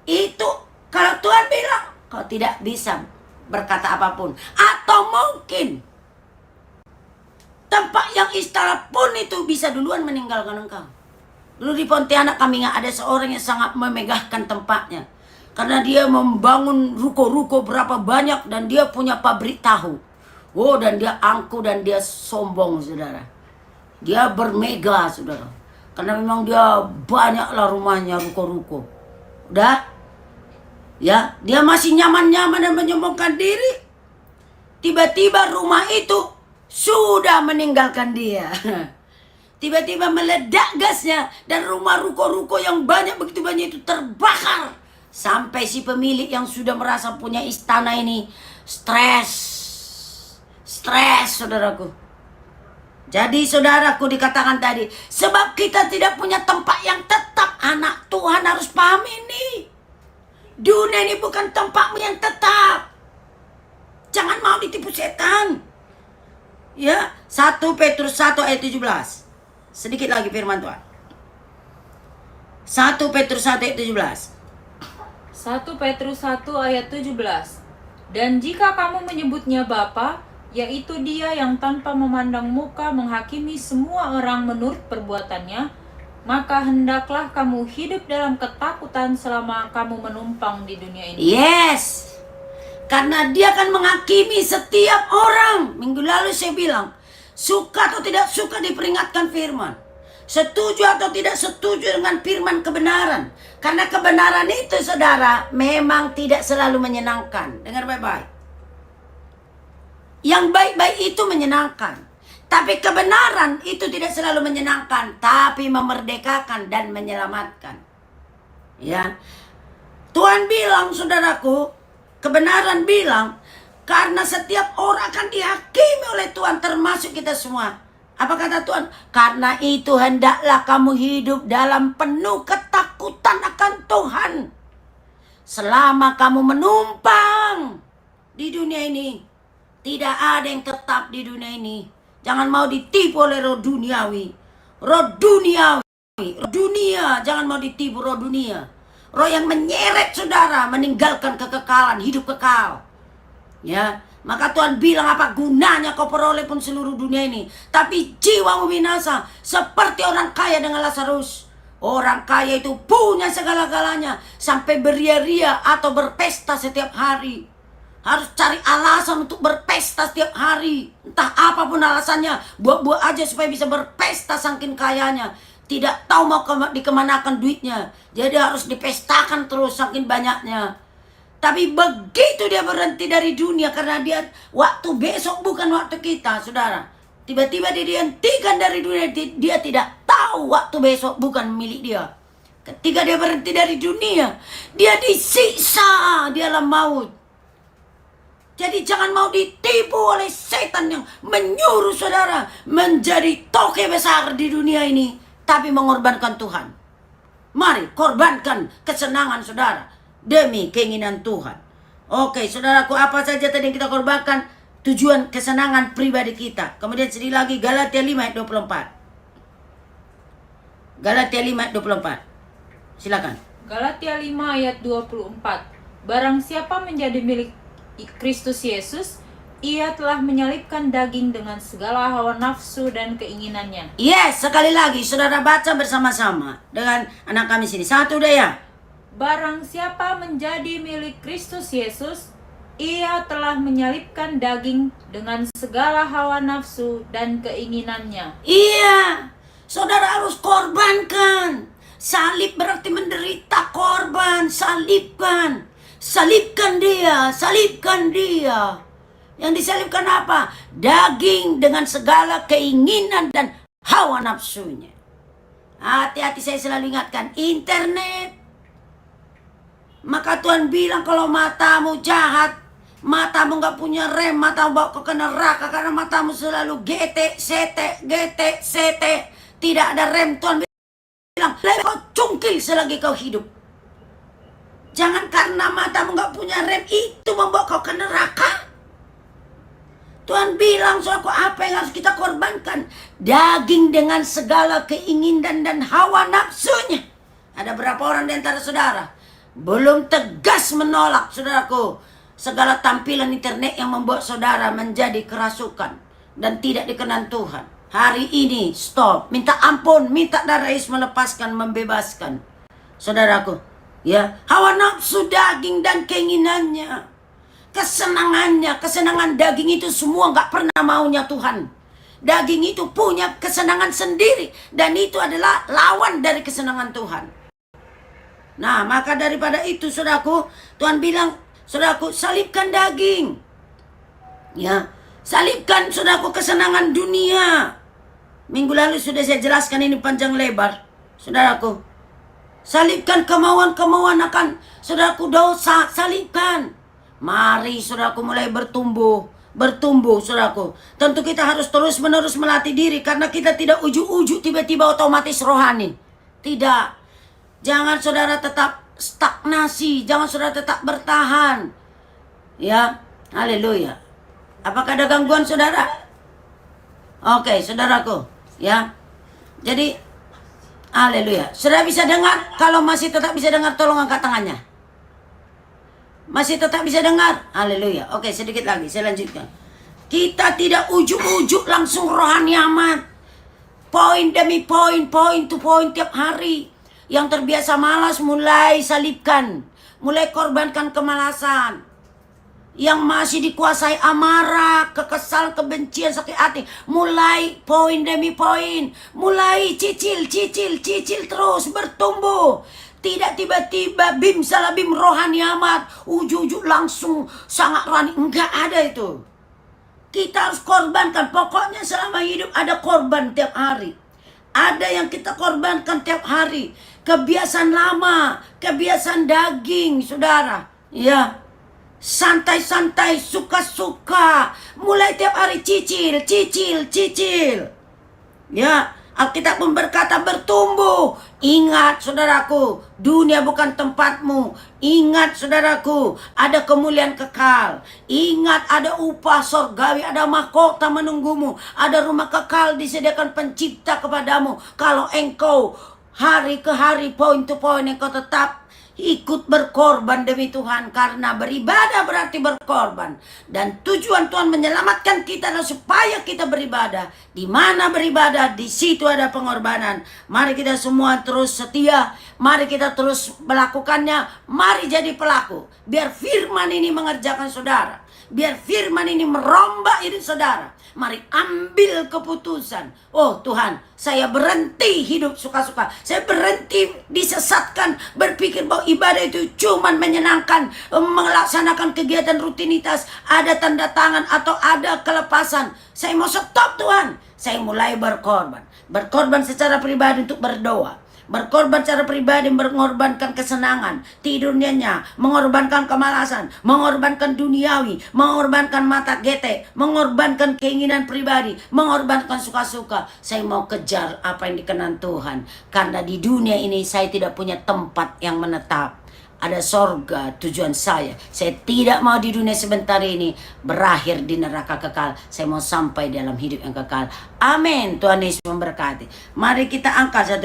Speaker 1: Itu kalau Tuhan bilang kau tidak bisa berkata apapun. Atau mungkin tempat yang istana pun itu bisa duluan meninggalkan engkau. Dulu di Pontianak kami ada seorang yang sangat memegahkan tempatnya. Karena dia membangun ruko-ruko berapa banyak dan dia punya pabrik tahu. Oh, dan dia angkuh dan dia sombong, saudara. Dia bermega, saudara. Karena memang dia banyaklah rumahnya, ruko-ruko. Udah? Ya, dia masih nyaman-nyaman dan menyombongkan diri. Tiba-tiba rumah itu sudah meninggalkan dia. Tiba-tiba meledak gasnya dan rumah ruko-ruko yang begitu banyak itu terbakar. Sampai si pemilik yang sudah merasa punya istana ini stres, saudaraku. Jadi saudaraku, dikatakan tadi, sebab kita tidak punya tempat yang tetap. Anak Tuhan harus paham ini. Dunia ini bukan tempatmu yang tetap. Jangan mau ditipu setan. Ya, 1 Petrus 1 ayat 17. Sedikit lagi firman Tuhan. 1 Petrus 1 ayat 17.
Speaker 2: 1 Petrus 1 ayat 17. Dan jika kamu menyebutnya Bapa, yaitu Dia yang tanpa memandang muka menghakimi semua orang menurut perbuatannya, maka hendaklah kamu hidup dalam ketakutan selama kamu menumpang di dunia ini.
Speaker 1: Yes. Karena Dia akan menghakimi setiap orang. Minggu lalu saya bilang, Suka atau tidak suka diperingatkan firman. Setuju atau tidak setuju dengan firman kebenaran. Karena kebenaran itu saudara memang tidak selalu menyenangkan. Dengar baik-baik. Yang baik-baik itu menyenangkan. Tapi kebenaran itu tidak selalu menyenangkan. Tapi memerdekakan dan menyelamatkan. Ya, Tuhan bilang saudaraku, kebenaran bilang, karena setiap orang akan dihakimi oleh Tuhan, termasuk kita semua. Apa kata Tuhan? Karena itu hendaklah kamu hidup dalam penuh ketakutan akan Tuhan. Selama kamu menumpang di dunia ini, tidak ada yang tetap di dunia ini. Jangan mau ditipu oleh roh duniawi. Roh duniawi, roh dunia, jangan mau ditipu roh dunia. Roh yang menyeret saudara, meninggalkan kekekalan, hidup kekal. Ya, maka Tuhan bilang, apa gunanya kau peroleh pun seluruh dunia ini, tapi jiwamu binasa seperti orang kaya dengan Lazarus. Orang kaya itu punya segala-galanya, sampai beria-ria atau berpesta setiap hari. Harus cari alasan untuk berpesta setiap hari. Entah apapun alasannya, buat-buat aja supaya bisa berpesta saking kayanya. Tidak tahu mau dikemanakan duitnya, jadi harus dipestakan terus saking banyaknya. Tapi begitu dia berhenti dari dunia, karena dia waktu besok bukan waktu kita, saudara. Tiba-tiba dia dihentikan dari dunia, dia tidak tahu waktu besok bukan milik dia. Ketika dia berhenti dari dunia, dia disiksa di alam maut. Jadi jangan mau ditipu oleh setan yang menyuruh saudara menjadi toke besar di dunia ini, tapi mengorbankan Tuhan. Mari korbankan kesenangan saudara demi keinginan Tuhan. Oke, saudaraku, apa saja tadi yang kita korbankan? Tujuan kesenangan pribadi kita. Kemudian sedih lagi, Galatia 5 ayat 24. Galatia 5 ayat 24. Silakan.
Speaker 2: Galatia 5 ayat 24. Barang siapa menjadi milik Kristus Yesus, ia telah menyalibkan daging dengan segala hawa nafsu dan keinginannya.
Speaker 1: Yes, sekali lagi saudara baca bersama-sama dengan anak kami sini. Satu udah ya.
Speaker 2: Barang siapa menjadi milik Kristus Yesus, ia telah menyalibkan daging dengan segala hawa nafsu dan keinginannya.
Speaker 1: Iya, saudara harus korbankan. Salib berarti menderita, korban, salibkan. Salibkan dia, salibkan dia. Yang disalibkan apa? Daging dengan segala keinginan dan hawa nafsunya. Hati-hati, saya selalu ingatkan, internet. Maka Tuhan bilang kalau matamu jahat, matamu gak punya rem, matamu bawa ke neraka karena matamu selalu getek, sete. Tidak ada rem. Tuhan bilang, lebih kau cungkil selagi kau hidup. Jangan karena matamu gak punya rem itu membawa kau ke neraka. Tuhan bilang, soalku apa yang harus kita korbankan? Daging dengan segala keinginan dan hawa nafsunya. Ada berapa orang di antara saudara belum tegas menolak, saudaraku, segala tampilan internet yang membuat saudara menjadi kerasukan dan tidak dikenan Tuhan. Hari ini stop, minta ampun, minta darah Yesus melepaskan, membebaskan, saudaraku. Ya, hawa nafsu daging dan keinginannya, kesenangannya, kesenangan daging itu semua gak pernah maunya Tuhan. Daging itu punya kesenangan sendiri, dan itu adalah lawan dari kesenangan Tuhan. Nah, maka daripada itu, saudaraku, Tuhan bilang, saudaraku, salibkan daging. Ya, salibkan, saudaraku, kesenangan dunia. Minggu lalu sudah saya jelaskan ini panjang lebar, saudaraku. Salibkan kemauan-kemauan akan, saudaraku, dosa, salibkan. Mari, saudaraku, mulai bertumbuh, saudaraku. Tentu kita harus terus-menerus melatih diri, karena kita tidak ujuk-ujuk tiba-tiba otomatis rohani. Tidak. Jangan saudara tetap stagnasi, jangan saudara tetap bertahan. Ya, haleluya. Apakah ada gangguan saudara? Oke, saudaraku, ya. Jadi, haleluya. Saudara bisa dengar? Kalau masih tetap bisa dengar, tolong angkat tangannya. Masih tetap bisa dengar? Haleluya. Oke, sedikit lagi, saya lanjutkan. Kita tidak ujuk-ujuk langsung rohani amat. Poin demi poin, poin to poin tiap hari. Yang terbiasa malas mulai salibkan, mulai korbankan kemalasan. yang masih dikuasai amarah, kekesalan, kebencian, sakit hati, mulai poin demi poin, mulai cicil terus bertumbuh. Tidak tiba-tiba bim salabim rohani amat, ujuk-ujuk langsung sangat rohani. Enggak ada itu. Kita harus korbankan. Pokoknya selama hidup ada korban tiap hari. Ada yang kita korbankan tiap hari. Kebiasaan lama, kebiasaan daging, saudara. Ya, santai-santai, suka-suka. Mulai tiap hari cicil. Ya, Alkitab pun berkata bertumbuh. Ingat saudaraku, dunia bukan tempatmu. Ingat saudaraku, ada kemuliaan kekal. Ingat ada upah sorgawi, ada mahkota menunggumu. Ada rumah kekal disediakan pencipta kepadamu. Kalau engkau hari ke hari, point to point, engkau tetap ikut berkorban demi Tuhan. Karena beribadah berarti berkorban. Dan tujuan Tuhan menyelamatkan kita adalah supaya kita beribadah. Di mana beribadah, di situ ada pengorbanan. Mari kita semua terus setia. Mari kita terus melakukannya. Mari jadi pelaku. Biar firman ini mengerjakan saudara. Biar firman ini merombak hidup saudara. Mari ambil keputusan. Oh Tuhan, saya berhenti hidup suka-suka. Saya berhenti disesatkan, berpikir bahwa ibadah itu cuma menyenangkan, melaksanakan kegiatan rutinitas, ada tanda tangan atau ada kelepasan. Saya mau stop Tuhan. Saya mulai berkorban. Berkorban secara pribadi untuk berdoa. Berkorban secara pribadi, mengorbankan kesenangan, tidurnya, mengorbankan kemalasan, mengorbankan duniawi, mengorbankan mata gete, mengorbankan keinginan pribadi, mengorbankan suka-suka. Saya mau kejar apa yang dikenan Tuhan. Karena di dunia ini saya tidak punya tempat yang menetap. Ada sorga tujuan saya. Saya tidak mau di dunia sebentar ini berakhir di neraka kekal. Saya mau sampai dalam hidup yang kekal. Amin. Tuhan Yesus memberkati. Mari kita angkat satu